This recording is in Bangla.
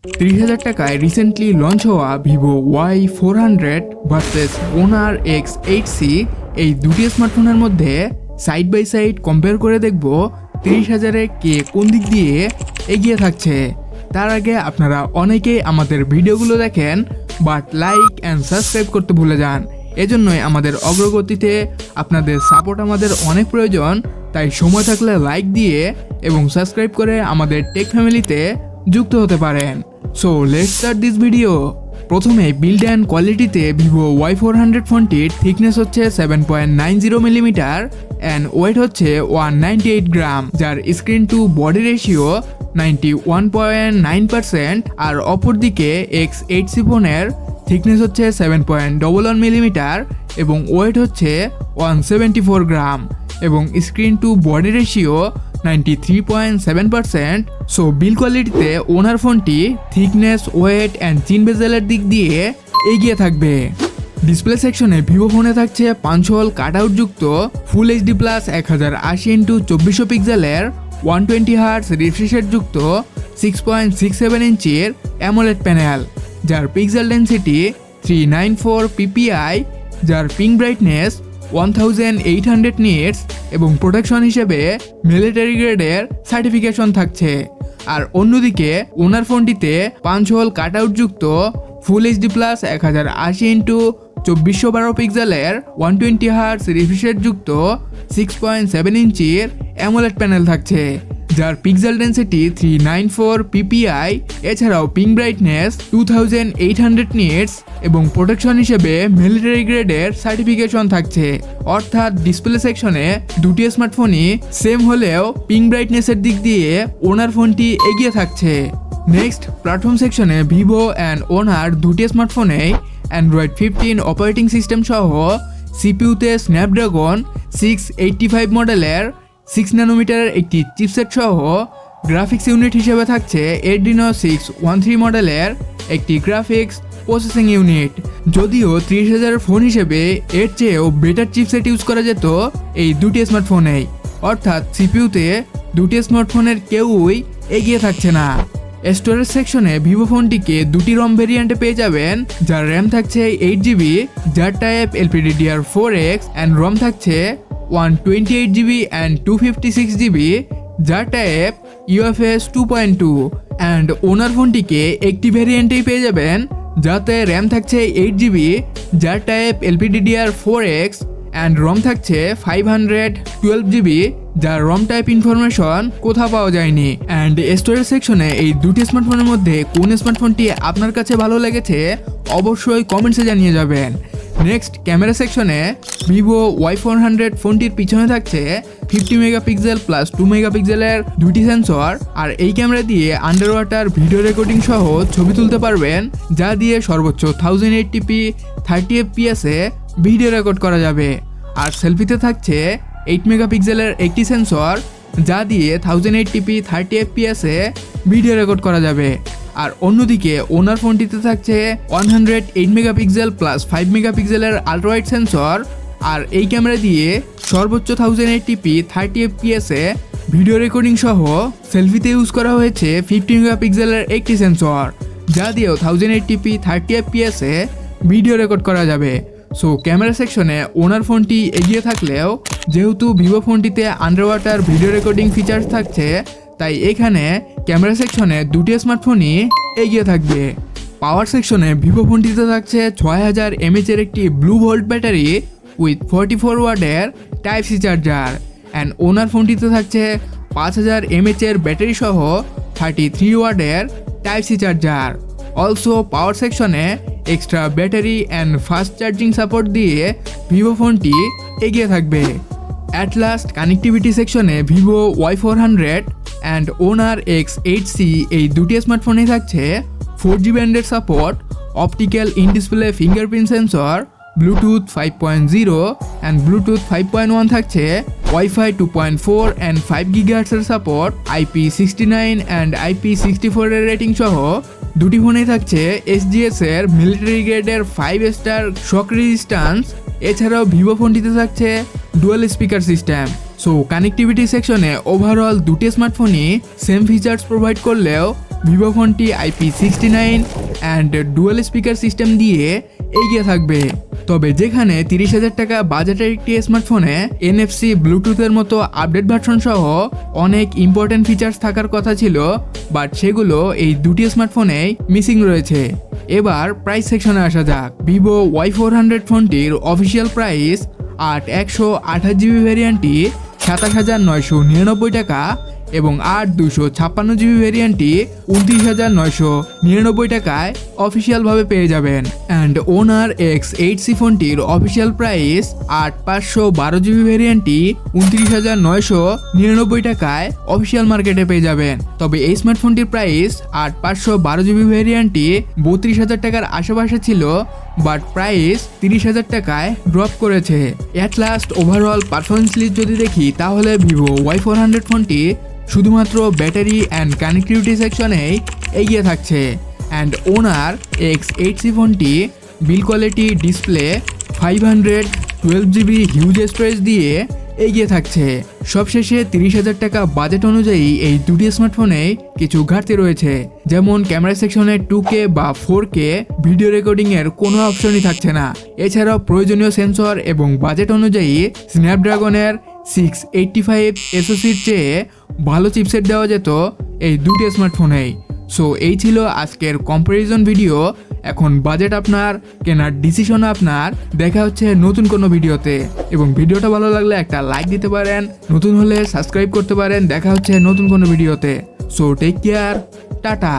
30,000 টাকায় রিসেন্টলি লঞ্চ হওয়া Vivo Y400 versus Honor X8C এই দুটি স্মার্টফোনের মধ্যে সাইড বাই সাইড কম্পেয়ার করে দেখব 30,000-এ কে কোন দিক দিয়ে এগিয়ে থাকছে। তার আগে আপনারা অনেকেই আমাদের ভিডিওগুলো দেখেন বাট লাইক অ্যান্ড সাবস্ক্রাইব করতে ভুলে যান। এজন্যই আমাদের অগ্রগতিতে আপনাদের সাপোর্ট আমাদের অনেক প্রয়োজন, তাই সময় থাকলে লাইক দিয়ে এবং সাবস্ক্রাইব করে আমাদের টেক ফ্যামিলিতে যুক্ত হতে পারেন। So let's start this video. প্রথমে বিল্ড অ্যান্ড কোয়ালিটিতে ভিভো Y400 ফোনটির থিকনেস হচ্ছে 7.90 মিলিমিটার অ্যান্ড ওয়েট হচ্ছে 198 গ্রাম, যার স্ক্রিন টু বডি রেশিও 91.9%। আর অপরদিকে X8C ফোনের থিকনেস হচ্ছে 7.11 মিলিমিটার এবং ওয়েট হচ্ছে 174 গ্রাম এবং screen to body ratio 93.7%। So build কোয়ালিটিতে ওনার ফোনটি থিকনেস, ওয়েট অ্যান্ড চিন বেজেলের দিক দিয়ে এগিয়ে থাকবে। ডিসপ্লে সেকশনে ভিভো ফোনে থাকছে 5 হোল কাটআউট যুক্ত ফুল এইচডি প্লাস 1080x2400 পিক্সেলের 120 হার্টজ রিফ্রেশ রেট যুক্ত 6.67 ইঞ্চির অ্যামোলেড প্যানেল, যার পিক্সেল ডেনসিটি 394 ppi, যার পিং ব্রাইটনেস 1800 নিটস এবং প্রোটেকশন হিসেবে মিলিটারি গ্রেডের সার্টিফিকেশন থাকছে। আর অন্যদিকে ওনার ফোনটিতে 5 হোল কাটআউট যুক্ত ফুল এইচডি প্লাস 1080x2412 পিক্সেলের 120 হার্টজ রিফ্রেশ রেট যুক্ত 6.7 ইঞ্চির অ্যামোলেড প্যানেল থাকছে, যার পিক্সেল ডেনসিটি 394 ppi, এছাড়াও পিং ব্রাইটনেস 2800 নিটস এবং প্রোটেকশন হিসেবে মিলিটারি গ্রেডের সার্টিফিকেশন থাকছে। অর্থাৎ ডিসপ্লে সেকশনে দুটি স্মার্টফোনই সেম হলেও পিং ব্রাইটনেসের দিক দিয়ে ওনার ফোনটি এগিয়ে থাকছে। নেক্সট প্ল্যাটফর্ম সেকশনে ভিভো অ্যান্ড ওনার দুটি স্মার্টফোনেই অ্যান্ড্রয়েড 15 অপারেটিং সিস্টেম সহ সিপিইউতে স্ন্যাপড্রাগন 685 মডেলের 6 ন্যানোমিটারের একটি চিপসেট সহ গ্রাফিক্স ইউনিট হিসেবে থাকছে Adreno 613 মডেলের একটি গ্রাফিক্স প্রসেসিং ইউনিট। যদিও 30,000 ফোন হিসেবে এর চেয়েও বেটার চিপসেট ইউজ করা যেত এই দুটি স্মার্টফোনেই, অর্থাৎ সিপিইউতে দুটি স্মার্টফোনের কেউই এগিয়ে থাকছে না। স্টোরেজ সেকশনে ভিভো ফোনটিকে দুটি রম ভেরিয়েন্টে পেয়ে যাবেন, যার র্যাম থাকছে 8GB, যার টাইপ LPDDR4X অ্যান্ড রম থাকছে 128GB অ্যান্ড 256GB, যার টাইপ UFS 2.2। অ্যান্ড ওনার ফোনটিকে একটি ভেরিয়েন্টেই পেয়ে যাবেন, যাতে র্যাম থাকছে 8GB, যার টাইপ LPDDR4X অ্যান্ড রম থাকছে 512GB, যার রম টাইপ ইনফরমেশন কোথাও পাওয়া যায়নি। অ্যান্ড স্টোরেজ সেকশনে এই দুটি স্মার্টফোনের মধ্যে কোন স্মার্টফোনটি আপনার কাছে ভালো লেগেছে অবশ্যই কমেন্টসে জানিয়ে যাবেন। নেক্সট ক্যামেরা সেকশনে ভিভো Y400 ফোনটির পিছনে থাকছে 50 মেগাপিক্সেল প্লাস 2 মেগাপিক্সেলের দুটি সেন্সর, আর এই ক্যামেরা দিয়ে আন্ডার ওয়াটার ভিডিও রেকর্ডিং সহ ছবি তুলতে পারবেন, যা দিয়ে সর্বোচ্চ 1080p 30 fps-এ ভিডিও রেকর্ড করা যাবে। আর সেলফিতে থাকছে 8 মেগাপিক্সেলের একটি সেন্সর, যা দিয়ে 1080p 30 fps-এ ভিডিও রেকর্ড করা যাবে। আর অন্যদিকে ওনার ফোনটিতে থাকছে 108 মেগাপিক্সেল প্লাস 5 মেগাপিক্সেলের আলট্রাওয়াইড সেন্সর, আর এই ক্যামেরা দিয়ে সর্বোচ্চ 1080p 30 fps-এ ভিডিও রেকর্ডিং সহ সেলফিতে ইউজ করা হয়েছে 50 মেগাপিক্সেলের একটি সেন্সর, যা দিয়েও 1080p 30 fps-এ ভিডিও রেকর্ড করা যাবে। সো ক্যামেরা সেকশনে ওনার ফোনটি এগিয়ে থাকলেও যেহেতু ভিভো ফোনটিতে under water video recording feature থাকছে, তাই এখানে ক্যামেরা সেকশনে দুটি স্মার্টফোনই এগিয়ে থাকবে। পাওয়ার সেকশনে ভিভো ফোনটিতে থাকছে 6000 mAh-এর একটি ব্লু ভোল্ট ব্যাটারি উইথ 44 ওয়াটের type C charger, and Honor ফোনটিতে থাকছে 5000 mAh-এর ব্যাটারি সহ 33 ওয়াটের type C charger. Also power সেকশনে extra battery and fast charging support দিয়ে ভিভো ফোনটি এগিয়ে থাকবে। অ্যাট লাস্ট কানেক্টিভিটি সেকশনে Vivo Y400 and Honor X8C এই দুটি স্মার্টফোনেই থাকছে 4G ব্যান্ডের support, optical in display fingerprint sensor, Bluetooth 5.0 and Bluetooth 5.1 থাকছে, ওয়াইফাই 2.4 অ্যান্ড 5 GHz-এর সাপোর্ট, IP69 অ্যান্ড IP64 এর রেটিং সহ দুটি ফোনেই থাকছে SGS-এর মিলিটারি গ্রেডের 5 স্টার শক রেজিস্ট্যান্স। এছাড়াও ভিভো ফোনটিতে থাকছে dual speaker system. So connectivity সেকশনে ওভারঅল দুটি স্মার্টফোনই সেম ফিচার্স প্রোভাইড করলেও ভিভো ফোনটি IP69 and dual speaker system দিয়ে এগিয়ে থাকবে। তবে যেখানে 30,000 টাকা বাজেটের একটি স্মার্টফোনে NFC ব্লুটুথের মতো আপডেট ভার্সন সহ অনেক ইম্পর্টেন্ট ফিচার্স থাকার কথা ছিল, বাট সেগুলো এই দুটি স্মার্টফোনেই মিসিং রয়েছে। এবার প্রাইস সেকশনে আসা যাক। ভিভো Y400 ফোনটির অফিসিয়াল প্রাইস 8/128GB ভ্যারিয়েন্টটি 27,999 টাকা এবং 8/256GB ভ্যারিয়েন্টটি 29,999 টাকায় অফিসিয়ালভাবে পেয়ে যাবেন। অ্যান্ড Honor X8C ফোনটির অফিসিয়াল প্রাইস 8/512GB ভ্যারিয়েন্টটি 29,999 টাকায় অফিসিয়াল মার্কেটে পেয়ে যাবেন। তবে এই স্মার্টফোনটির প্রাইস 8/512GB ভ্যারিয়েন্টটি 32,000 টাকার আশেপাশে ছিল, বাট প্রাইস 30,000 টাকায় ড্রপ করেছে। At last overall performance list যদি দেখি তাহলে ভিভো Y400 ফোনটি শুধুমাত্র ব্যাটারি অ্যান্ড কানেক্টিভিটি সেকশনেই এগিয়ে থাকছে। অ্যান্ড Honor X8C ফোনটি বিল quality, display, 512GB huge storage দিয়ে এগিয়ে থাকছে। সবশেষে 30,000 টাকা বাজেট অনুযায়ী এই দুটি স্মার্টফোনে কিছু ঘাটতি রয়েছে, যেমন ক্যামেরা সেকশনে 2K বা 4K ভিডিও রেকর্ডিংয়ের কোনো অপশনই থাকছে না। এছাড়াও প্রয়োজনীয় সেন্সর এবং বাজেট অনুযায়ী স্ন্যাপড্রাগনের 685 SoCর চেয়ে ভালো চিপসেট দেওয়া যেত এই দুটি স্মার্টফোনেই। সো এই ছিল আজকের কম্প্যারিজন ভিডিও। এখন বাজেট আপনার, কেনার ডিসিশন আপনার। দেখা হচ্ছে নতুন কোনো ভিডিওতে, এবং ভিডিওটা ভালো লাগলে একটা লাইক দিতে পারেন, নতুন হলে সাবস্ক্রাইব করতে পারেন। দেখা হচ্ছে নতুন কোনো ভিডিওতে। So take care, tata.